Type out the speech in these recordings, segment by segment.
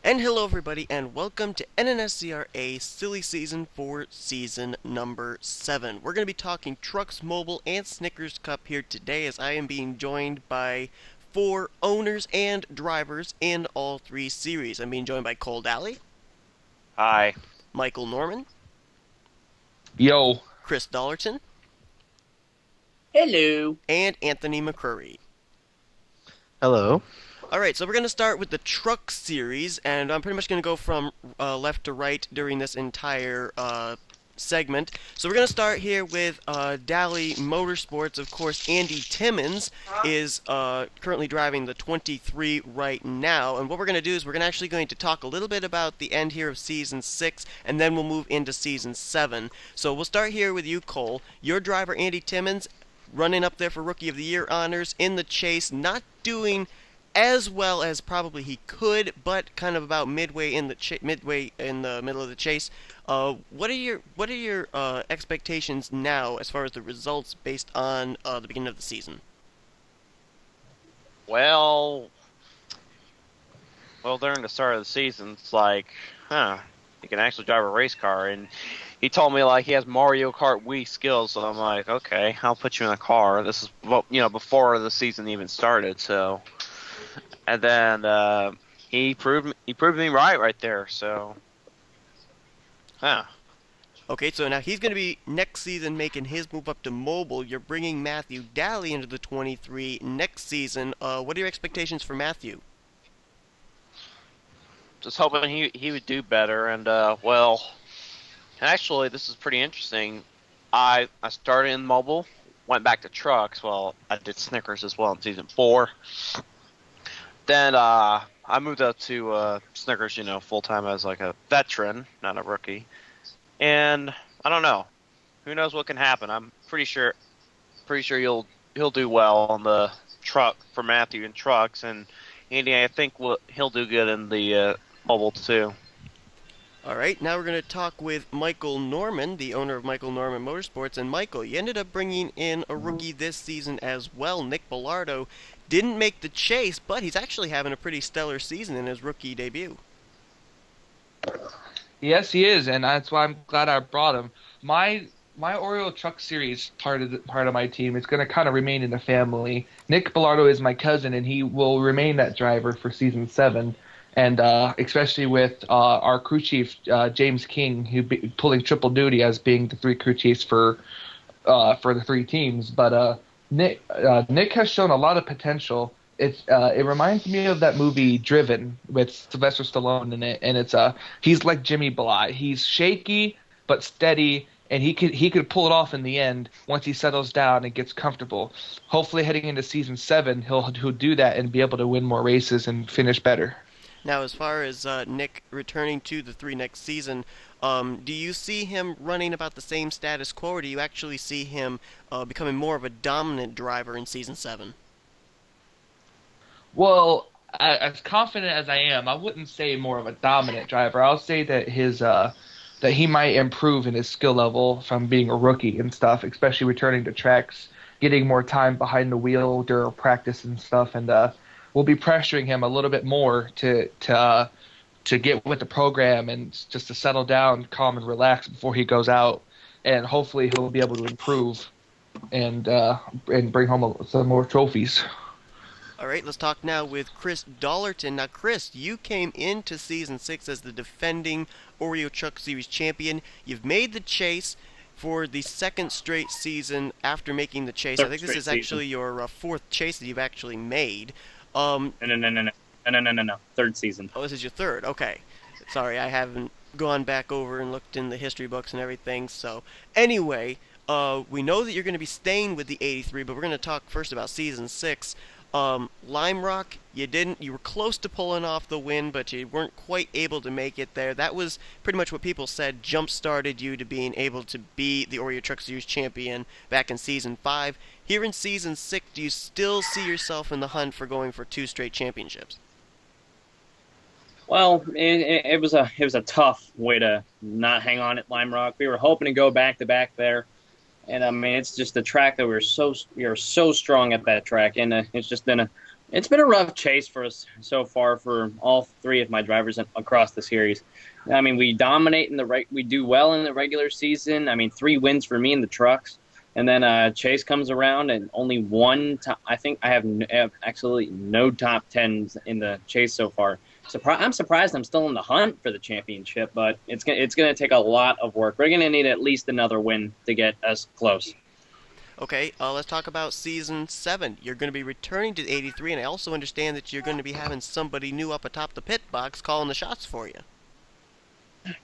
And hello, everybody, and welcome to NNSCRA Silly Season for Season number 7. We're going to be talking Trucks, Mobile, and Snickers Cup here today, as I am being joined by 4 owners and drivers in all 3 series. I'm being joined by Cole Dalley, Hi. Michael Norman, Yo. Chris Dollerton, Hello. and Anthony McCrury. Hello. Alright, so we're going to start with the Truck series, and I'm pretty much going to go from left to right during this entire segment. So we're going to start here with Dalley Motorsports. Of course, Andy Timmons is currently driving the 23 right now, and what we're going to do is we're actually going to talk a little bit about the end here of Season 6, and then we'll move into Season 7. So we'll start here with you, Cole. Your driver, Andy Timmons, running up there for Rookie of the Year honors in the chase, not doing as well as probably he could, but kind of about midway in the middle of the chase. What are your expectations now as far as the results based on the beginning of the season? Well, during the start of the season, it's like, you can actually drive a race car, and he told me like he has Mario Kart Wii skills. So I'm like, okay, I'll put you in a car. This is before the season even started, so. And then he proved me right there. So, Okay, so now he's going to be next season making his move up to mobile. You're bringing Matthew Dalley into the 23 next season. What are your expectations for Matthew? just hoping he would do better. And actually, this is pretty interesting. I started in mobile, went back to trucks. Well, I did Snickers as well in season 4. Then I moved up to Snickers, full time as like a veteran, not a rookie. And I don't know. Who knows what can happen? I'm pretty sure he'll do well on the truck for Matthew in trucks, and Andy, I think he'll do good in the mobile too. All right, now we're going to talk with Michael Norman, the owner of Michael Norman Motorsports. And Michael, you ended up bringing in a rookie this season as well. Nick Bellardo didn't make the chase, but he's actually having a pretty stellar season in his rookie debut. Yes, he is, and that's why I'm glad I brought him. My Oriole Truck Series part of my team is going to kind of remain in the family. Nick Bellardo is my cousin, and he will remain that driver for season 7. And especially with our crew chief James King, who pulling triple duty as being the 3 crew chiefs for the 3 teams. But Nick has shown a lot of potential. It reminds me of that movie Driven with Sylvester Stallone in it, and he's like Jimmy Bly. He's shaky but steady, and he could pull it off in the end once he settles down and gets comfortable. Hopefully, heading into season 7, he'll do that and be able to win more races and finish better. Now, as far as Nick returning to the 3 next season, do you see him running about the same status quo, or do you actually see him becoming more of a dominant driver in Season 7? Well, as confident as I am, I wouldn't say more of a dominant driver. I'll say that that he might improve in his skill level from being a rookie and stuff, especially returning to tracks, getting more time behind the wheel during practice and stuff, and we'll be pressuring him a little bit more to get with the program and just to settle down, calm and relax before he goes out, and hopefully he'll be able to improve and bring home some more trophies. All right, let's talk now with Chris Dollerton. Now, Chris, you came into Season 6 as the defending Oreo Truck Series champion. You've made the chase for the 2nd straight season after making the chase. I think this is actually your 4th chase that you've actually made. No. 3rd season. Oh, this is your 3rd. Okay. Sorry, I haven't gone back over and looked in the history books and everything. So, anyway, we know that you're going to be staying with the 83, but we're going to talk first about Season 6. Lime Rock, you were close to pulling off the win, but you weren't quite able to make it there. That was pretty much what people said jump-started you to being able to be the Oreo Truck Series champion back in Season 5. Here in Season 6, do you still see yourself in the hunt for going for 2 straight championships? Well, it was a tough way to not hang on at Lime Rock. We were hoping to go back to back there, and I mean it's just the track that we are so strong at that track, and it's just been a It's been a rough chase for us so far for all three of my drivers across the series. I mean, we dominate in we do well in the regular season. I mean, 3 wins for me in the trucks, and then Chase comes around and only one. I think I have absolutely no top tens in the chase so far. I'm surprised I'm still in the hunt for the championship, but it's gonna take a lot of work. We're gonna need at least another win to get us close. Okay, let's talk about Season 7. You're going to be returning to 83, and I also understand that you're going to be having somebody new up atop the pit box calling the shots for you.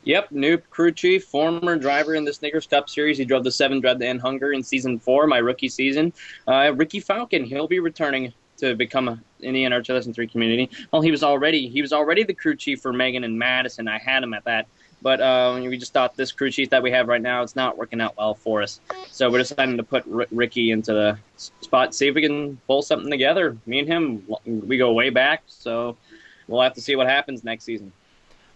Yep, new crew chief, former driver in the Snickers Cup Series. He drove the 7 Dread to End Hunger in Season 4, my rookie season. Ricky Falcon, he'll be returning to become in the NR 2003 community. Well, he was already the crew chief for Megan and Madison. I had him at that. But we just thought this crew chief that we have right now, it's not working out well for us. So we're deciding to put Ricky into the spot, see if we can pull something together. Me and him, we go way back, so we'll have to see what happens next season.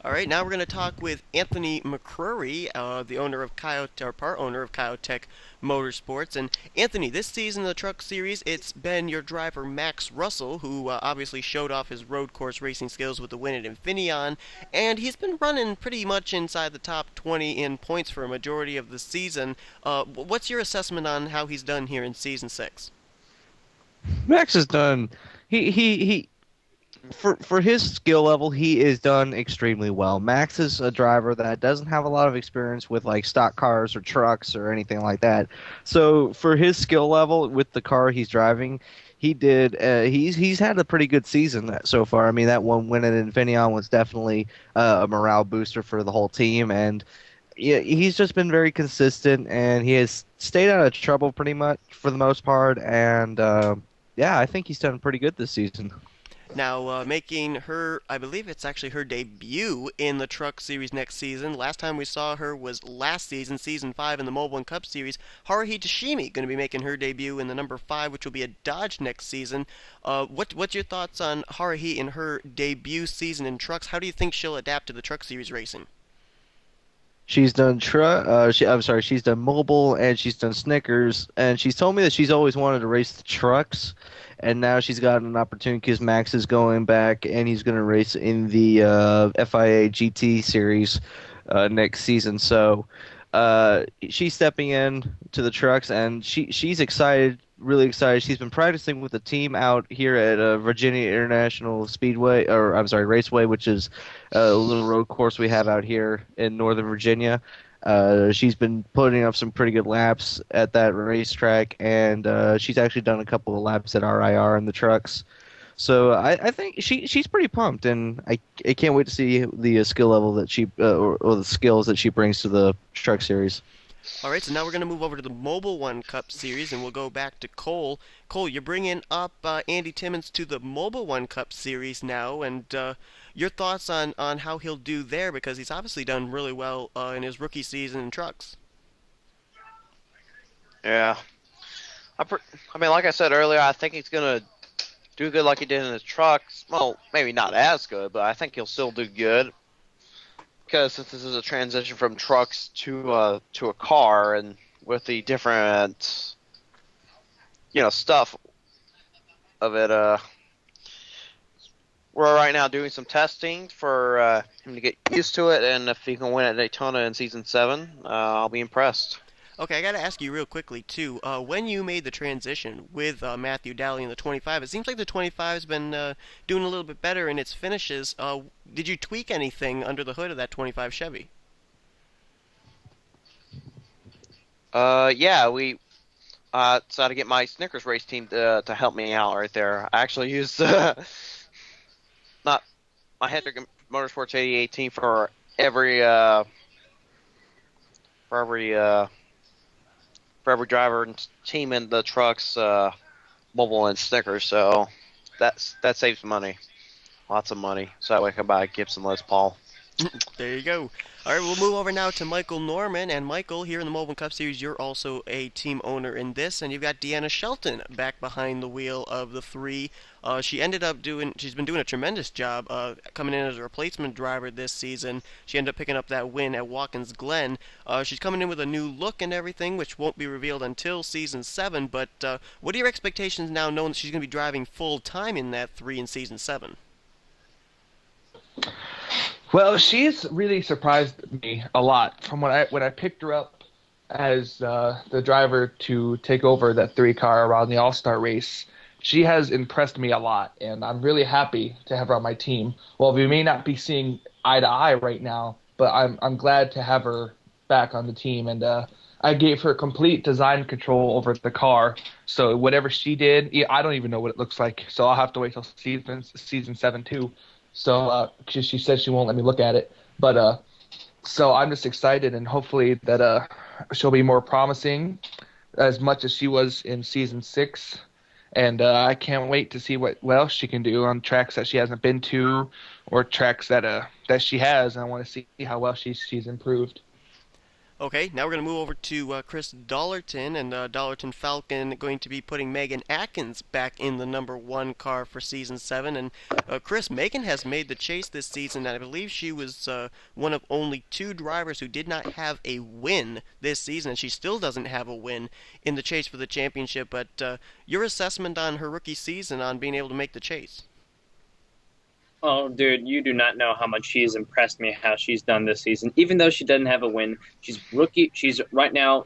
All right, now we're going to talk with Anthony McCrury, the owner of part owner of Kyotech Motorsports. And Anthony, this season of the Truck Series, it's been your driver Max Russell, who obviously showed off his road course racing skills with the win at Infineon, and he's been running pretty much inside the top 20 in points for a majority of the season. What's your assessment on how he's done here in Season 6? Max has done. He for his skill level, he is done extremely well. Max is a driver that doesn't have a lot of experience with like stock cars or trucks or anything like that. So for his skill level with the car he's driving, he did. He's had a pretty good season so far. I mean, that one win at Infineon was definitely a morale booster for the whole team, and yeah, he's just been very consistent, and he has stayed out of trouble pretty much for the most part. And yeah, I think he's done pretty good this season. Now, making her, I believe it's actually her debut in the Truck Series next season. Last time we saw her was last season, Season 5 in the Mobile and Cup Series. Haruhi Toshimi going to be making her debut in the number 5, which will be a Dodge next season. What's your thoughts on Haruhi in her debut season in trucks? How do you think she'll adapt to the Truck Series racing? She's done she's done mobile and she's done Snickers, and she's told me that she's always wanted to race the trucks, and now she's gotten an opportunity because Max is going back and he's going to race in the FIA GT series next season. So she's stepping in to the trucks, and she's excited, really excited. She's been practicing with the team out here at Virginia International Speedway, or I'm sorry, Raceway, which is a little road course we have out here in Northern Virginia. She's been putting up some pretty good laps at that racetrack, and she's actually done a couple of laps at RIR in the trucks. So I think she's pretty pumped, and I can't wait to see the skill level that she or the skills that she brings to the truck series. All right, so now we're going to move over to the Mobile One Cup Series, and we'll go back to Cole. Cole, you're bringing up Andy Timmons to the Mobile One Cup Series now, and your thoughts on how he'll do there, because he's obviously done really well in his rookie season in trucks. Yeah. I mean, like I said earlier, I think he's going to do good like he did in his trucks. Well, maybe not as good, but I think he'll still do good. Because since this is a transition from trucks to a car, and with the different, stuff of it, we're right now doing some testing for him to get used to it, and if he can win at Daytona in Season 7, I'll be impressed. Okay, I got to ask you real quickly, too. When you made the transition with Matthew Dalley in the 25, it seems like the 25's been doing a little bit better in its finishes. Did you tweak anything under the hood of that 25 Chevy? Yeah, we decided to get my Snickers race team to help me out right there. I actually used not my Hendrick Motorsports 88 team for every driver and team in the trucks, mobile and Snickers, so that saves money, lots of money. So that way I can buy a Gibson Les Paul. There you go. All right, we'll move over now to Michael Norman. And Michael, here in the Mobile Cup Series, you're also a team owner in this, and you've got Deanna Shelton back behind the wheel of the three. She's been doing a tremendous job coming in as a replacement driver this season. She ended up picking up that win at Watkins Glen. She's coming in with a new look and everything, which won't be revealed until Season 7. But what are your expectations now, knowing that she's going to be driving full time in that 3 in Season 7? Well, she's really surprised me a lot from when I picked her up as the driver to take over that 3 car around the All-Star race. She has impressed me a lot, and I'm really happy to have her on my team. Well, we may not be seeing eye to eye right now, but I'm glad to have her back on the team, and I gave her complete design control over the car. So whatever she did, I don't even know what it looks like, so I'll have to wait till season 7 too. So she said she won't let me look at it. But so I'm just excited, and hopefully that she'll be more promising as much as she was in Season 6. And I can't wait to see what else she can do on tracks that she hasn't been to or tracks that she has. And I want to see how well she's improved. Okay, now we're going to move over to Chris Dollerton, and Dollerton Falcon going to be putting Megan Atkins back in the number 1 car for Season 7. And Chris, Megan has made the chase this season, and I believe she was one of only 2 drivers who did not have a win this season, and she still doesn't have a win in the chase for the championship. But your assessment on her rookie season on being able to make the chase? Oh, dude, you do not know how much she has impressed me, how she's done this season. Even though she doesn't have a win, she's rookie. She's right now,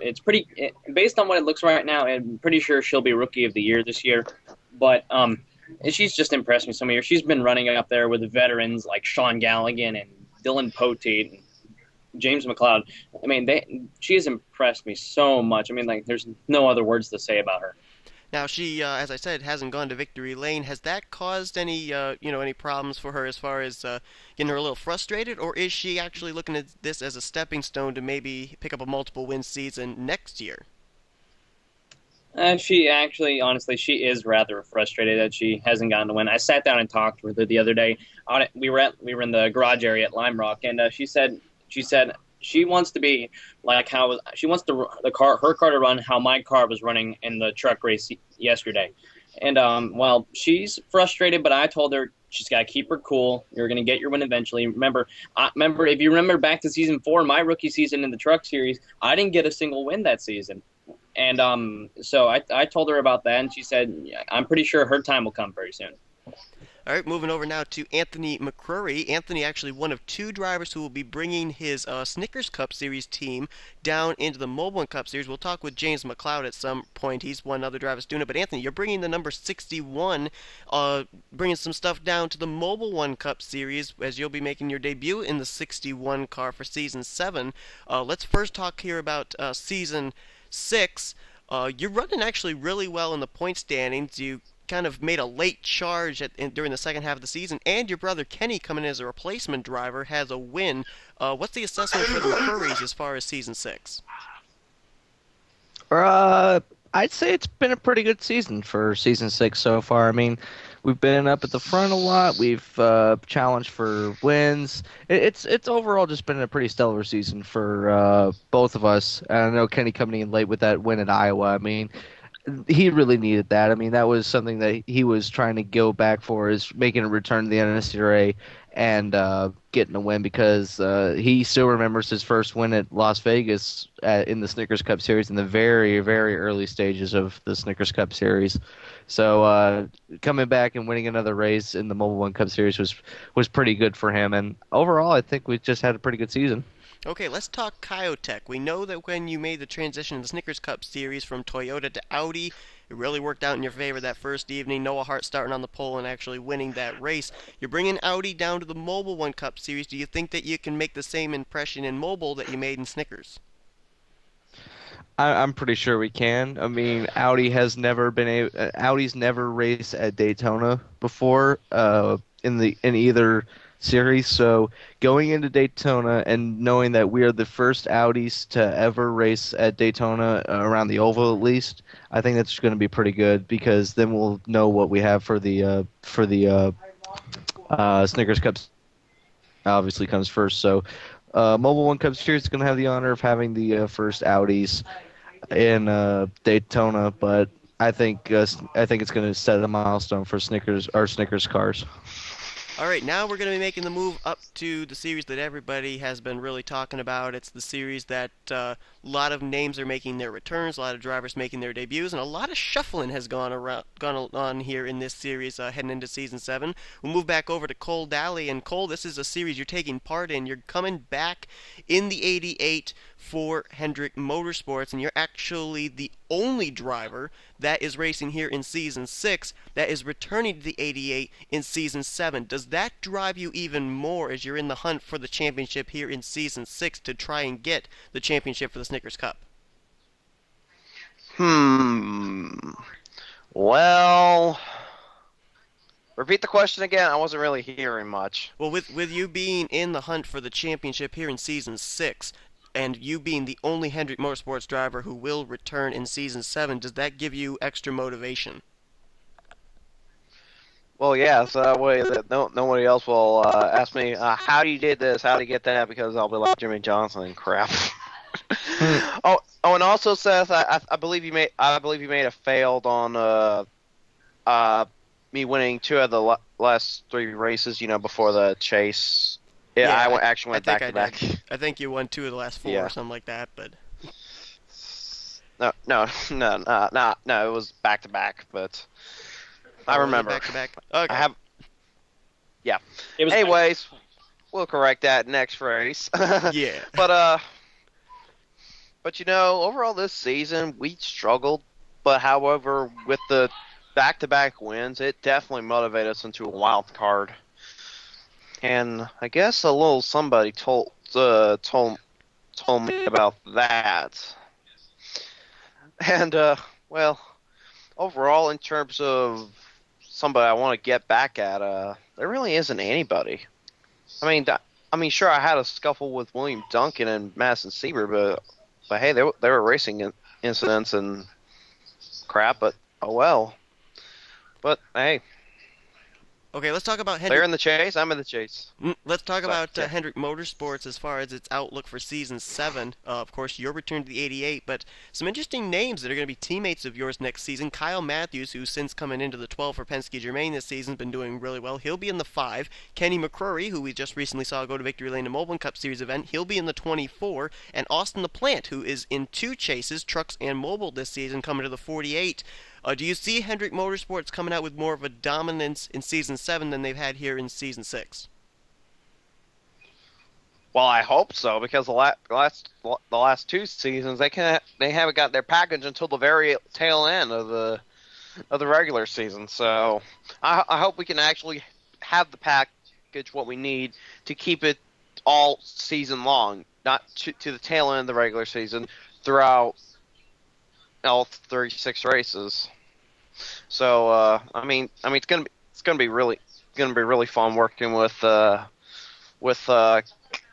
based on what it looks right now, I'm pretty sure she'll be Rookie of the Year this year. But she's just impressed me so many years. She's been running up there with the veterans like Sean Galligan and Dylan Poteet and James McLeod. I mean, she has impressed me so much. I mean, like, there's no other words to say about her. Now she, as I said, hasn't gone to victory lane. Has that caused any, any problems for her as far as getting her a little frustrated, or is she actually looking at this as a stepping stone to maybe pick up a multiple win season next year? She actually, honestly, she is rather frustrated that she hasn't gotten a win. I sat down and talked with her the other day. We were in the garage area at Lime Rock, and she said she wants to be like how she wants her car to run how my car was running in the truck race yesterday. And well, she's frustrated, but I told her she's got to keep her cool. You're going to get your win eventually. Remember, if you remember back to Season 4, my rookie season in the truck series, I didn't get a single win that season. And so I told her about that, and she said, yeah, I'm pretty sure her time will come very soon. All right, moving over now to Anthony McCrury. Anthony actually one of 2 drivers who will be bringing his Snickers Cup Series team down into the Mobile Cup Series. We'll talk with James McLeod at some point. He's one other driver that's doing it. But Anthony, you're bringing the number 61, bringing some stuff down to the Mobile One Cup Series as you'll be making your debut in the 61 car for Season 7. Let's first talk here about Season 6. You're running actually really well in the point standings. You kind of made a late charge during the second half of the season, and your brother Kenny, coming in as a replacement driver, has a win. What's the assessment for the McCurries as far as Season 6? I'd say it's been a pretty good season for Season 6 so far. I mean, we've been up at the front a lot. We've challenged for wins. It's overall just been a pretty stellar season for both of us. And I know Kenny coming in late with that win at Iowa. I mean, he really needed that. I mean, that was something that he was trying to go back for, is making a return to the NNSCRA and getting a win, because he still remembers his first win at Las Vegas in the Snickers Cup Series in the very, very early stages of the Snickers Cup Series. So coming back and winning another race in the Mobile One Cup Series was pretty good for him. And overall, I think we just had a pretty good season. Okay, let's talk Kyotech. We know that when you made the transition in the Snickers Cup Series from Toyota to Audi, it really worked out in your favor that first evening. Noah Hart starting on the pole and actually winning that race. You're bringing Audi down to the Mobile One Cup Series. Do you think that you can make the same impression in Mobile that you made in Snickers? I'm pretty sure we can. I mean, Audi's never raced at Daytona before in either series. So going into Daytona and knowing that we are the first Audis to ever race at Daytona, around the oval at least, I think that's going to be pretty good, because then we'll know what we have for the Snickers Cup. obviously comes first. So, Mobile One Cup Series is going to have the honor of having the first Audis in Daytona, but I think it's going to set a milestone for Snickers cars. All right, now we're going to be making the move up to the series that everybody has been really talking about. It's the series that a lot of names are making their returns, a lot of drivers making their debuts, and a lot of shuffling has gone on here in this series heading into Season 7. We'll move back over to Cole Dalley, and Cole, this is a series you're taking part in. You're coming back in the 88 for Hendrick Motorsports, and you're actually the only driver that is racing here in Season 6 that is returning to the 88 in Season 7. Does that drive you even more as you're in the hunt for the championship here in Season 6 to try and get the championship for the Snickers Cup? Well, repeat the question again. I wasn't really hearing much. Well, with you being in the hunt for the championship here in Season 6, and you being the only Hendrick Motorsports driver who will return in Season 7, does that give you extra motivation? Well, yeah, so that way that nobody else will ask me, how you did this, how to get that, because I'll be like Jimmy Johnson and crap. And also, Seth, I believe you made a failed on me winning 2 of the last 3 races, before the chase. Yeah, I actually went back to back. I think you won 2 of the last 4 or something like that, but no, it was back to back, but I remember. Back to back. Okay. I have. Yeah. Anyways, we'll correct that next race. Yeah. But overall this season we struggled, but however with the back-to-back wins, it definitely motivated us into a wild card. And I guess a little somebody told me about that. And well, overall in terms of somebody I want to get back at, there really isn't anybody. I mean, sure, I had a scuffle with William Duncan and Madison Sieber, but hey, they were racing incidents and crap. But oh well. But hey. Okay, let's talk about Hendrick. They're in the chase. I'm in the chase. Let's talk about Hendrick Motorsports as far as its outlook for Season 7. Of course, your return to the 88, but some interesting names that are going to be teammates of yours next season. Kyle Matthews, who's since coming into the 12 for Penske Germain this season, has been doing really well. He'll be in the 5. Kenny McCrury, who we just recently saw go to Victory Lane in Mobile Cup Series event, he'll be in the 24. And Austin LaPlante, who is in 2 chases, trucks and mobile this season, coming to the 48. Do you see Hendrick Motorsports coming out with more of a dominance in Season 7 than they've had here in Season 6? Well, I hope so, because the last 2 seasons they haven't got their package until the very tail end of the regular season. So I hope we can actually have the package what we need to keep it all season long, not to the tail end of the regular season throughout all 36 races. So it's gonna be really fun working with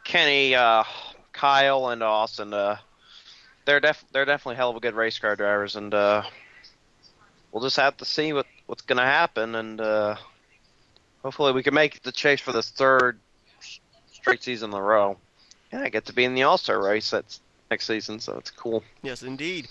Kenny, Kyle, and Austin. They're definitely hell of a good race car drivers, and we'll just have to see what's gonna happen, and hopefully we can make the chase for this 3rd straight season in a row. And I get to be in the All-Star race that's next season, so it's cool. Yes, indeed.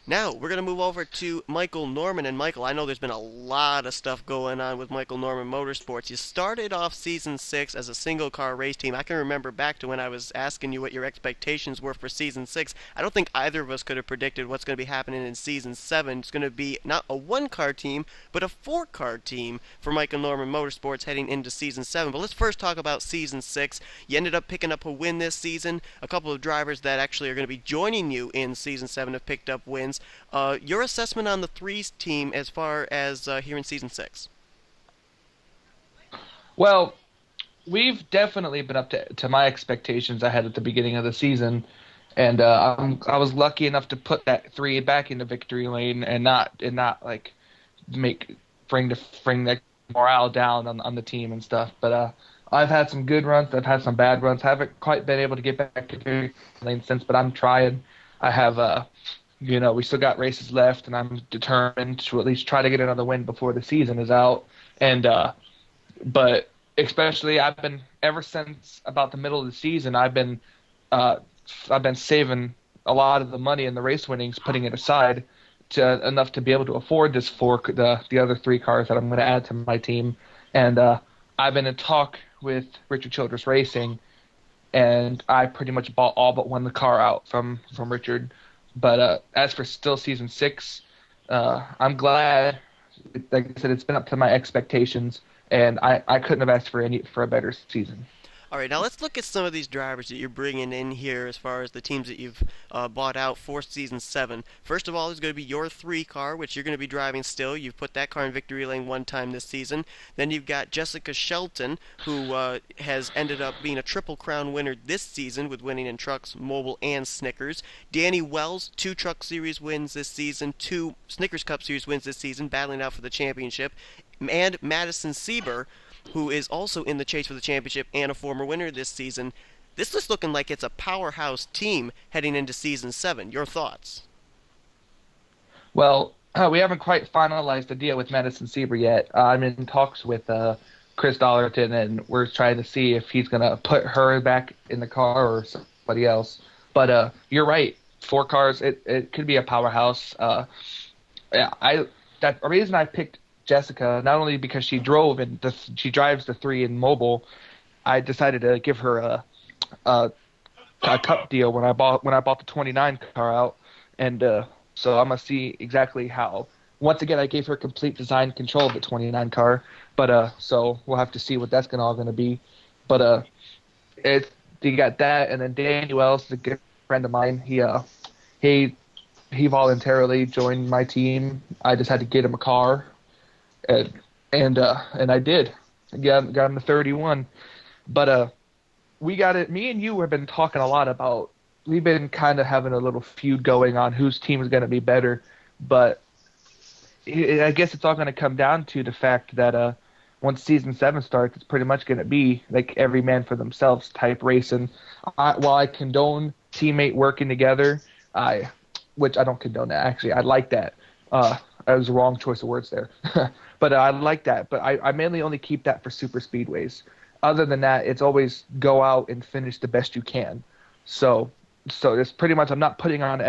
Now, we're going to move over to Michael Norman. And Michael, I know there's been a lot of stuff going on with Michael Norman Motorsports. You started off Season 6 as a single-car race team. I can remember back to when I was asking you what your expectations were for Season 6. I don't think either of us could have predicted what's going to be happening in Season 7. It's going to be not a 1-car team, but a 4-car team for Michael Norman Motorsports heading into Season 7. But let's first talk about Season 6. You ended up picking up a win this season. A couple of drivers that actually are going to be joining you in Season 7 have picked up wins. Your assessment on the 3s team as far as here in Season 6? Well, we've definitely been up to my expectations I had at the beginning of the season, and I was lucky enough to put that 3 back into victory lane and not like bring the morale down on the team and stuff. But I've had some good runs, I've had some bad runs. I haven't quite been able to get back to victory lane since, but I'm trying. I have we still got races left, and I'm determined to at least try to get another win before the season is out. And but especially I've been ever since about the middle of the season. I've been saving a lot of the money in the race winnings, putting it aside to enough to be able to afford the other 3 cars that I'm going to add to my team. And I've been in talk with Richard Childress Racing, and I pretty much bought all but one the car out from Richard. But as for still season 6, I'm glad. Like I said, it's been up to my expectations, and I couldn't have asked for a better season. All right, now let's look at some of these drivers that you're bringing in here as far as the teams that you've bought out for Season 7. First of all, there's going to be your 3 car, which you're going to be driving still. You've put that car in victory lane one time this season. Then you've got Jessica Shelton, who has ended up being a Triple Crown winner this season with winning in trucks, mobile, and Snickers. Danny Wells, 2 Truck Series wins this season, 2 Snickers Cup Series wins this season, battling out for the championship. And Madison Sieber, who is also in the chase for the championship and a former winner this season. This is looking like it's a powerhouse team heading into Season 7. Your thoughts? Well, we haven't quite finalized the deal with Madison Sieber yet. I'm in talks with Chris Dollerton, and we're trying to see if he's going to put her back in the car or somebody else. But you're right. 4 cars, it could be a powerhouse. The reason I picked Jessica, not only because she she drives the 3 in mobile, I decided to give her a cup deal when I bought the 29 car out, and so I'm gonna see exactly how. Once again, I gave her complete design control of the 29 car, but so we'll have to see what that's all gonna be. But you got that, and then Danny Wells is a good friend of mine. He voluntarily joined my team. I just had to get him a car. And I did. Got him to 31. But we got it. Me and you have been talking a lot about. We've been kind of having a little feud going on whose team is going to be better. But I guess it's all going to come down to the fact that once Season 7 starts, it's pretty much going to be like every man for themselves type racing. While I condone teammate working together, which I don't condone that. Actually, I like that. That was the wrong choice of words there. But I like that. But I mainly only keep that for super speedways. Other than that, it's always go out and finish the best you can. So it's pretty much I'm not putting on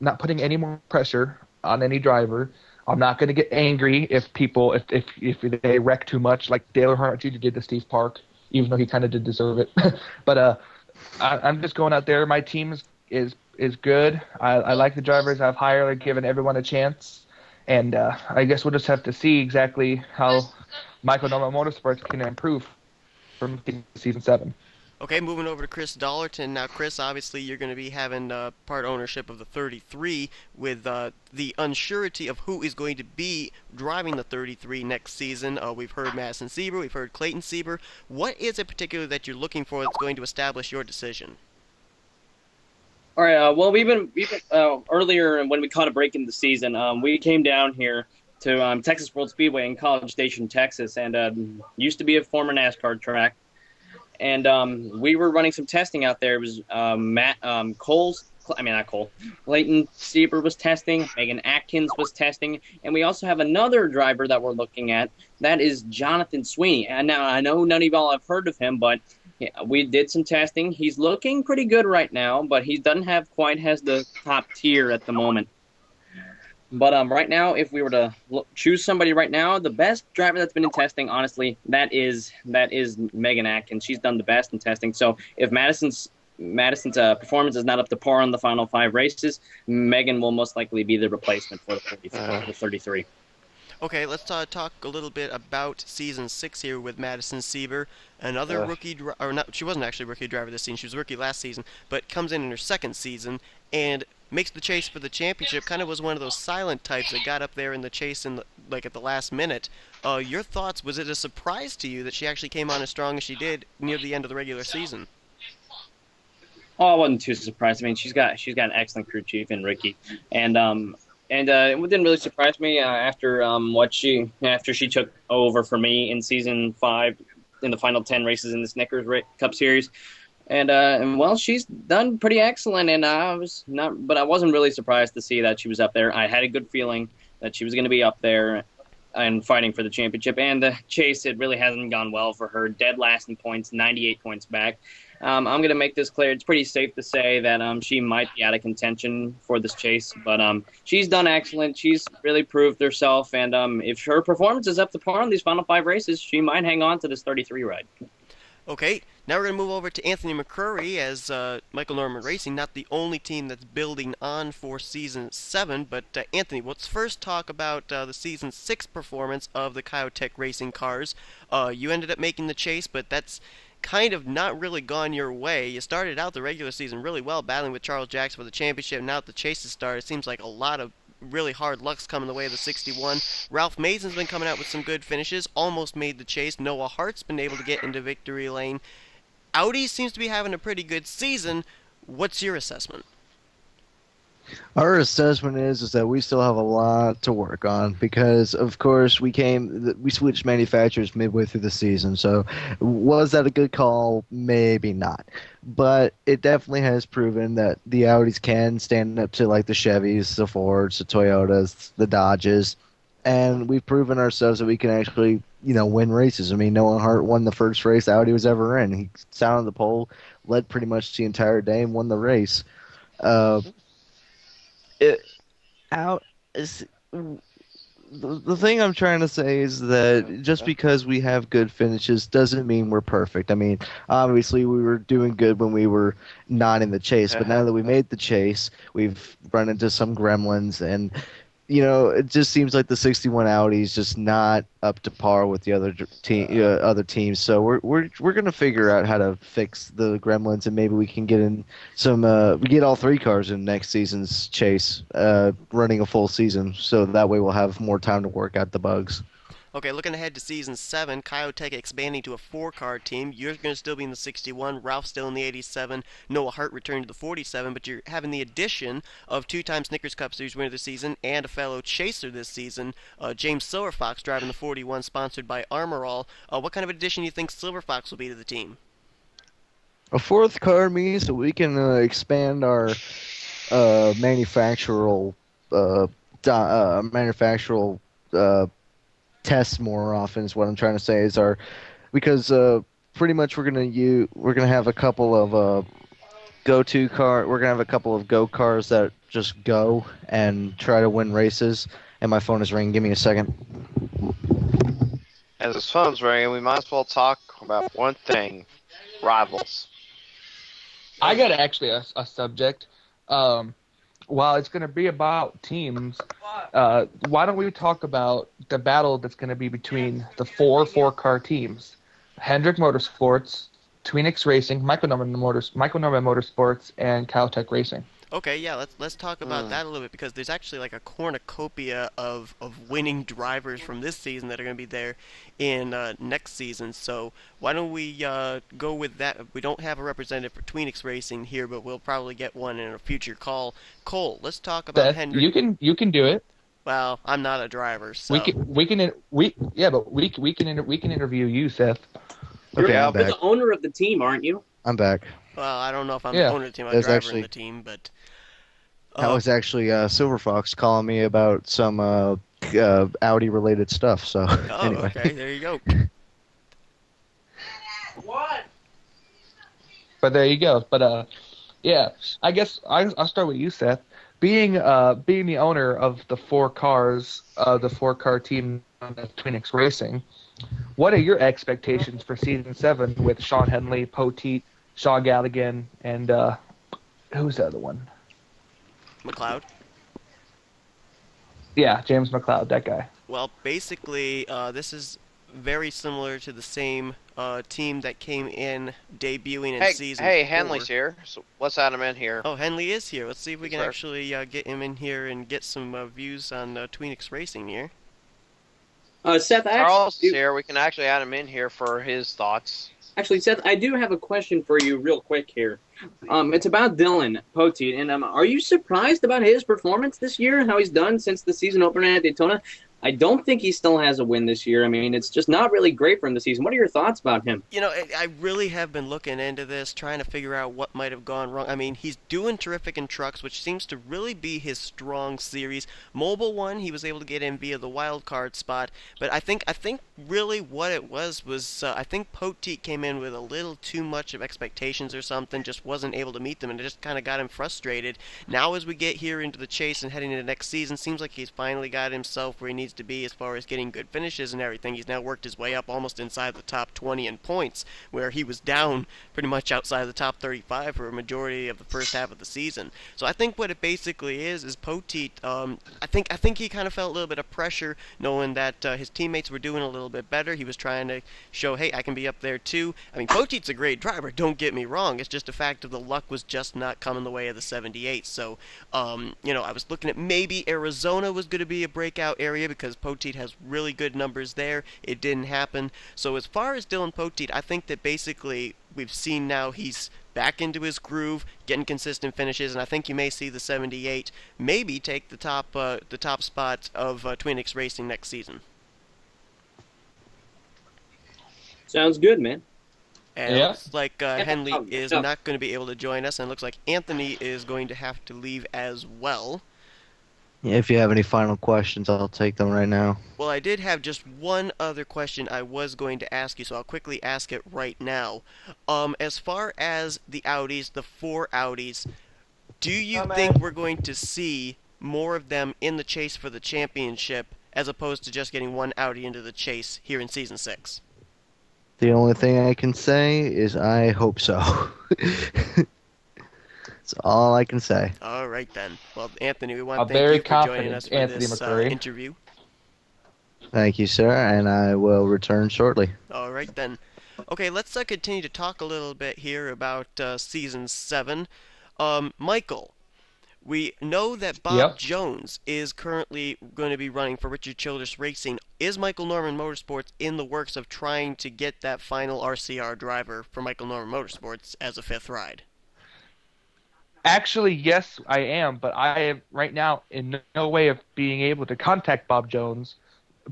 not putting any more pressure on any driver. I'm not going to get angry if they wreck too much, like Dale Earnhardt Jr. did to Steve Park, even though he kind of did deserve it. But I'm just going out there. My team is good. I like the drivers I've hired, giving everyone a chance. And I guess we'll just have to see exactly how Michael Norman Motorsports can improve from Season 7. Okay, moving over to Chris Dollerton. Now, Chris, obviously you're going to be having part ownership of the 33 with the unsurety of who is going to be driving the 33 next season. We've heard Madison Sieber, we've heard Clayton Sieber. What is it particular that you're looking for that's going to establish your decision? All right. Well, we've been earlier when we caught a break in the season. We came down here to Texas World Speedway in College Station, Texas, and used to be a former NASCAR track. And we were running some testing out there. It was Clayton Sieber was testing, Megan Atkins was testing, and we also have another driver that we're looking at. That is Jonathan Sweeney. And now I know none of y'all have heard of him, but yeah, we did some testing. He's looking pretty good right now, but he doesn't have quite has the top tier at the moment. But right now, if we were to choose somebody right now, the best driver that's been in testing, honestly, that is Megan Atkins. She's done the best in testing. So if Madison's performance is not up to par on the final 5 races, Megan will most likely be the replacement for the 33. Okay, let's talk a little bit about Season 6 here with Madison Sieber, another rookie, or not, she wasn't actually a rookie driver this season, she was a rookie last season, but comes in her second season and makes the chase for the championship, kind of was one of those silent types that got up there in the chase at the last minute. Your thoughts, was it a surprise to you that she actually came on as strong as she did near the end of the regular season? Oh, I wasn't too surprised. I mean, she's got an excellent crew chief in Ricky, and it didn't really surprise me after she took over for me in Season 5 in the final 10 races in the Snickers Cup Series, and well, she's done pretty excellent, and I wasn't really surprised to see that she was up there. I had a good feeling that she was going to be up there, and fighting for the championship. And the chase, it really hasn't gone well for her. Dead last in points, 98 points back. I'm going to make this clear. It's pretty safe to say that she might be out of contention for this chase, but she's done excellent. She's really proved herself, and if her performance is up to par in these final 5 races, she might hang on to this 33 ride. Okay, now we're going to move over to Anthony McCrury as Michael Norman Racing, not the only team that's building on for Season 7, but Anthony, let's first talk about the Season 6 performance of the Kyotech Racing cars. You ended up making the chase, but that's kind of not really gone your way. You started out the regular season really well, battling with Charles Jackson for the championship. Now that the chase has started, it seems like a lot of really hard luck's coming the way of the 61. Ralph Mason's been coming out with some good finishes, almost made the chase. Noah Hart's been able to get into victory lane. Audi seems to be having a pretty good season. What's your assessment? Our assessment is that we still have a lot to work on because, of course, we switched manufacturers midway through the season. So, was that a good call? Maybe not, but it definitely has proven that the Audis can stand up to like the Chevys, the Fords, the Toyotas, the Dodges, and we've proven ourselves that we can actually, win races. I mean, Noah Hart won the first race Audi was ever in. He sat on the pole, led pretty much the entire day, and won the race. The thing I'm trying to say is that just because we have good finishes doesn't mean we're perfect. I mean, obviously we were doing good when we were not in the chase, but now that we made the chase, we've run into some gremlins, and it just seems like the 61 Audi is just not up to par with the other teams. So we're gonna figure out how to fix the gremlins, and maybe we can get in some. We get all 3 cars in next season's chase, running a full season. So that way we'll have more time to work out the bugs. Okay, looking ahead to Season 7, Kyotech expanding to a 4-car team. You're going to still be in the 61, Ralph's still in the 87, Noah Hart returned to the 47, but you're having the addition of 2-time Snickers Cup Series winner this season and a fellow chaser this season, James Silverfox, driving the 41, sponsored by Armor All. What kind of addition do you think Silverfox will be to the team? A 4th car means that we can expand our manufactural tests more often is what I'm trying to say because pretty much we're gonna have a couple of go cars that just go and try to win races. And my phone is ringing. Give me a second. As his phone's ringing, we might as well talk about one thing: rivals. I got actually a subject. While it's going to be about teams, why don't we talk about the battle that's going to be between the 4-car teams? Hendrick Motorsports, Tweenix Racing, Michael Norman Motorsports, and Caltech Racing. Okay, yeah, let's talk about that a little bit, because there's actually like a cornucopia of winning drivers from this season that are going to be there in next season. So why don't we go with that? We don't have a representative for Tweenix Racing here, but we'll probably get one in a future call. Cole, let's talk about Hendrick. You can do it. Well, I'm not a driver, so we can interview you, Seth. Okay, You're I'm back. the owner of the team, aren't you? I'm back. Well, I don't know if I'm the owner of the team. I'm a driver in the team, but That was actually Silver Fox calling me about some Audi-related stuff. So anyway. Okay, there you go. What? But there you go. But yeah, I guess I'll start with you, Seth. Being the owner of the 4 cars, the 4-car team of Tweenix Racing, what are your expectations for Season 7 with Sean Henley, Poteet, Shaw Galligan, and who's the other one? McLeod? Yeah, James McLeod, that guy. Well, basically, this is very similar to the same team that came in debuting in Season 4. Hey, Henley's here, so let's add him in here. Oh, Henley is here. Let's see if we can actually get him in here and get some views on Tweenix Racing here. Seth, Charles is here. We can actually add him in here for his thoughts. Actually, Seth, I do have a question for you real quick here. It's about Dylan Poteet, and are you surprised about his performance this year, how he's done since the season opener at Daytona? I don't think he still has a win this year. I mean, it's just not really great for him this season. What are your thoughts about him? You know, I really have been looking into this, trying to figure out what might have gone wrong. I mean, he's doing terrific in trucks, which seems to really be his strong series. Mobile one, he was able to get in via the wild card spot, but I think really what it was I think Poteet came in with a little too much of expectations or something, just wasn't able to meet them, and it just kind of got him frustrated. Now, as we get here into the chase and heading into next season, seems like he's finally got himself where he needs to be as far as getting good finishes and everything. He's now worked his way up almost inside the top 20 in points, where he was down pretty much outside the top 35 for a majority of the first half of the season. So I think what it basically is Poteet. I think he kind of felt a little bit of pressure knowing that his teammates were doing a little bit better. He was trying to show, hey, I can be up there too. I mean, Poteet's a great driver. Don't get me wrong. It's just a fact of the luck was just not coming the way of the 78. So, I was looking at maybe Arizona was going to be a breakout area because Poteet has really good numbers there. It didn't happen. So as far as Dylan Poteet, I think that basically we've seen now he's back into his groove, getting consistent finishes, and I think you may see the 78 maybe take the top spot of Twin X Racing next season. Sounds good, man. And Yeah. it looks like Henley is not going to be able to join us, and it looks like Anthony is going to have to leave as well. If you have any final questions, I'll take them right now. Well, I did have just one other question I was going to ask you, so I'll quickly ask it right now. As far as the Audis, the 4 Audis, do you think we're going to see more of them in the chase for the championship as opposed to just getting one Audi into the chase here in Season 6? The only thing I can say is I hope so. That's all I can say. All right, then. Well, Anthony, we want to I'm thank very you for joining confident, us for Anthony this McCrury. interview. Thank you, sir, and I will return shortly. All right, then. Okay, let's continue to talk a little bit here about Season 7. Michael, we know that Bob Yep. Jones is currently going to be running for Richard Childress Racing. Is Michael Norman Motorsports in the works of trying to get that final RCR driver for Michael Norman Motorsports as a 5th ride? Actually, yes, I am, but I am right now in no way of being able to contact Bob Jones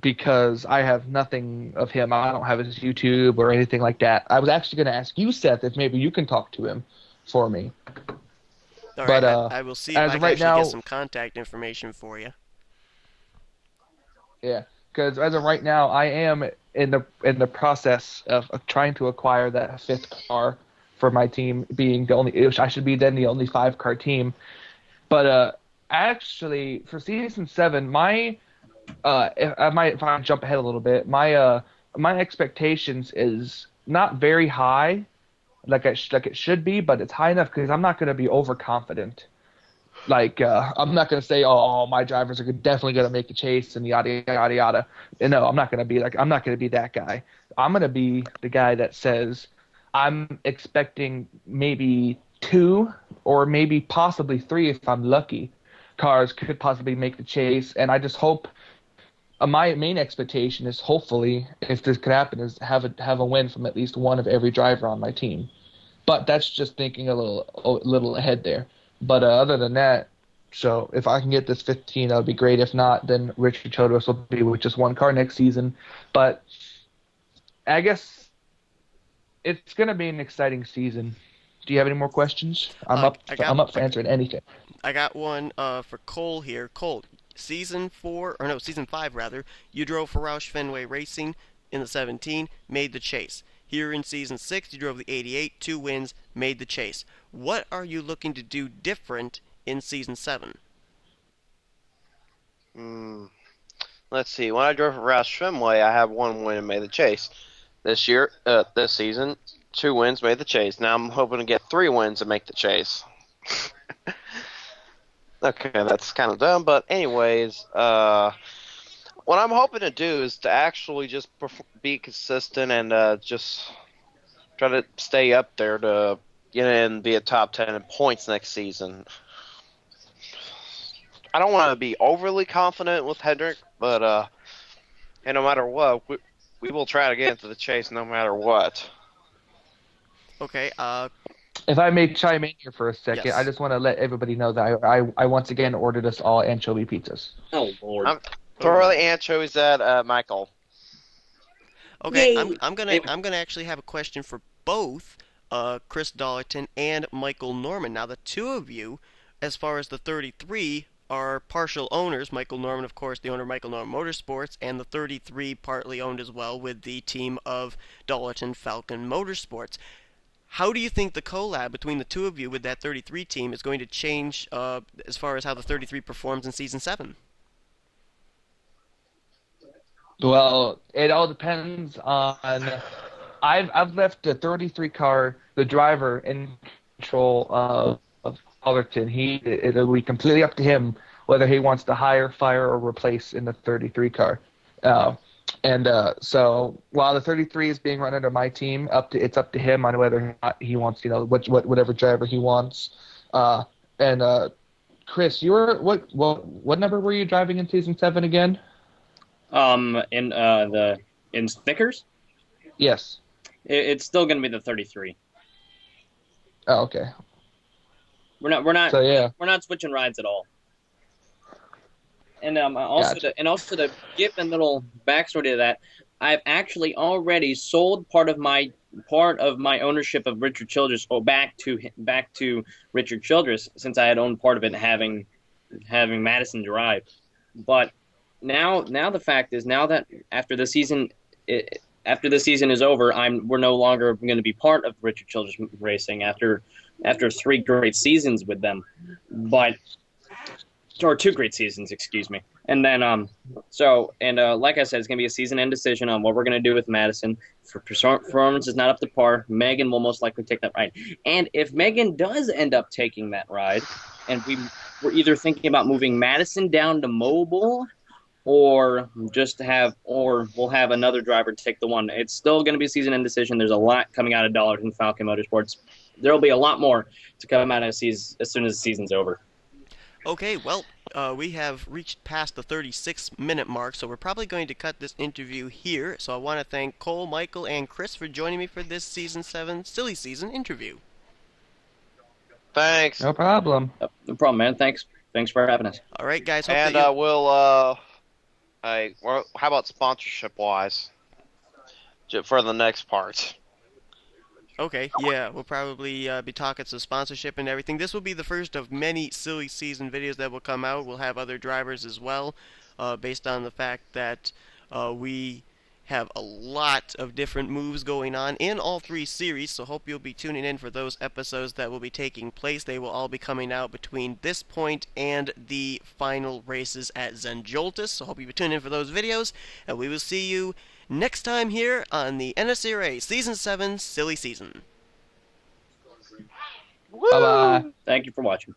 because I have nothing of him. I don't have his YouTube or anything like that. I was actually going to ask you, Seth, if maybe you can talk to him for me. All But, right, I will see if as I of can right actually now- get some contact information for you. Yeah, because as of right now, I am in the process of trying to acquire that 5th car for my team, being the only. I should be then the only 5-car team. But actually, for Season 7, my if I jump ahead a little bit, my expectations is not very high, like it should be, but it's high enough because I'm not going to be overconfident. Like I'm not going to say, oh, my drivers are definitely going to make the chase and yada yada yada. And no, I'm not going to be that guy. I'm going to be the guy that says I'm expecting maybe 2 or maybe possibly 3 if I'm lucky. Cars could possibly make the chase, and I just hope. My main expectation is hopefully, if this could happen, is have a win from at least one of every driver on my team. But that's just thinking a little ahead there. But other than that, so if I can get this 15, that would be great. If not, then Richard Childress will be with just 1 car next season. But I guess it's going to be an exciting season. Do you have any more questions? I'm up for answering anything. I got one for Cole here. Cole, Season 5 rather, you drove for Roush Fenway Racing in the 17, made the chase. Here in Season 6, you drove the 88, 2 wins, made the chase. What are you looking to do different in Season 7? Let's see. When I drove for Roush Fenway, I had 1 win and made the chase. This season, 2 wins, made the chase. Now I'm hoping to get 3 wins and make the chase. Okay, that's kind of dumb, but anyways, what I'm hoping to do is to actually just be consistent and just try to stay up there to get in and be a top 10 in points next season. I don't want to be overly confident with Hendrick, but and no matter what, we will try to get into the chase no matter what. Okay, If I may chime in here for a second, Yes. I just want to let everybody know that I once again ordered us all anchovy pizzas. Oh, Lord. Throw the anchovies at Michael. Okay, Yay. I'm gonna actually have a question for both Chris Dollerton and Michael Norman. Now, the two of you, as far as the 33, are partial owners. Michael Norman, of course, the owner of Michael Norman Motorsports, and the 33 partly owned as well with the team of Dollerton Falcon Motorsports. How do you think the collab between the two of you with that 33 team is going to change as far as how the 33 performs in Season 7? Well, it all depends on. I've left the 33 car, the driver, in control of Dollerton. It'll be completely up to him whether he wants to hire, fire, or replace in the 33 car. So while the 33 is being run under my team, it's up to him on whether or not he wants, whatever driver he wants. Chris, you were what number were you driving in Season 7 again? In Snickers, Yes. it's still going to be the 33. Oh, okay. We're not So yeah. we're not switching rides at all. And also Gotcha. to give a little backstory to that, I've actually already sold part of my ownership of Richard Childress back to Richard Childress, since I had owned part of it having Madison drive. But now the fact is, now that after the season is over, we're no longer going to be part of Richard Childress Racing after 3 great seasons with them, or 2 great seasons, excuse me. And then like I said, it's going to be a season-end decision on what we're going to do with Madison. If performance is not up to par, Megan will most likely take that ride. And if Megan does end up taking that ride, and we're either thinking about moving Madison down to Mobile, or we'll have another driver take the one. It's still going to be a season-end decision. There's a lot coming out of Dollerton Falcon Motorsports. There will be a lot more to come out as soon as the season's over. Okay, well, we have reached past the 36-minute mark, so we're probably going to cut this interview here. So I want to thank Cole, Michael, and Chris for joining me for this Season 7 Silly Season interview. Thanks. No problem. No problem, man. Thanks for having us. All right, guys. Hope And that how about sponsorship-wise for the next part? Okay, yeah, we'll probably be talking some sponsorship and everything. This will be the first of many Silly Season videos that will come out. We'll have other drivers as well, based on the fact that we have a lot of different moves going on in all 3 series, so hope you'll be tuning in for those episodes that will be taking place. They will all be coming out between this point and the final races at Zenjoltis, so hope you'll be tuning in for those videos, and we will see you next time here on the NNSCRA Season 7 Silly Season. Bye-bye. Thank you for watching.